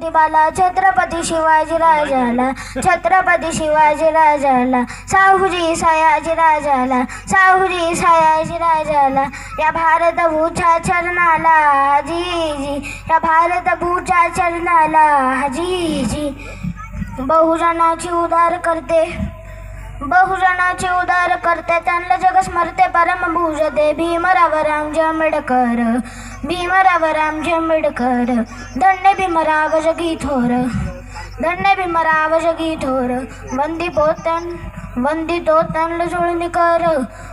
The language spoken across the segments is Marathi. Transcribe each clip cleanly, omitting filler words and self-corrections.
बाला छत्रपती शिवाजी राजाला, छत्रपती शिवाजी राजाला, साहुजी सयाजी राजाला, साहुजी सयाजी राजाला, या भारत भूच्या चरणाला जी जी, या भारत भूच्या चरणाला जी जी. बहुजनाची उदार करते, बहुजनाची उदार करते, त्यांना जग स्मरते परमभूज दे भीमराव रामजी आंबेडकर, भीमराव रामजी आंबेडकर. धन्य भीमराव जगी थोर, धन्य भीमराव जगी थोर. वंदितो त्यांना जुळणी कर,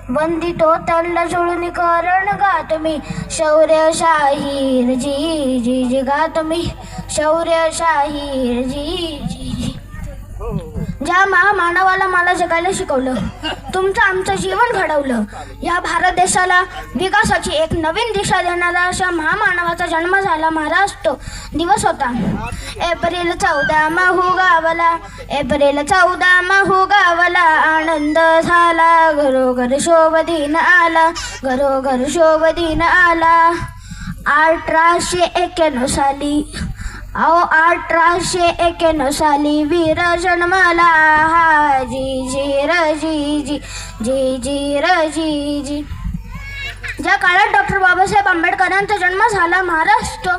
वंदितो त्यांना जुळणी कर. गा तुम्ही शौर्य शाहीर जी जी जी, गा तुम्ही शौर्य शाहीर जी जी जी. ज्या महामानवाला मला जगायला शिकवलं, तुमचं आमचं जीवन घडवलं, या भारत देशाला विकासाची एक नवीन दिशा देणारा अशा महामानवाचा जन्म झाला महाराष्ट्र दिवस होता. एप्रिल 14 महू गावला, एप्रिल 14 महू गावला. आनंद झाला घरोघर शोभ दिन आला, घरोघर शोभ दिन आला. 1891 साली, 1891 साली वीर जन्मला जी जी र जी जी जी जी र जी जी. ज्या काळात डॉक्टर बाबासाहेब आंबेडकरांचा जन्म झाला महाराष्ट्र,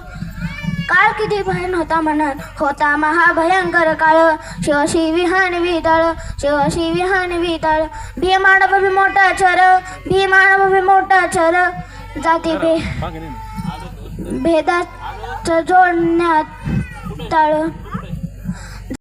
काळ किती भयान होता मनात, होता महाभयंकर काळ. शिवाशी विहान वितळ, शिवाशी विहान वितळ. भीमानव मोठा चर, भीमानव मोठा चर. जाती भेदात जोडण्यात तळ.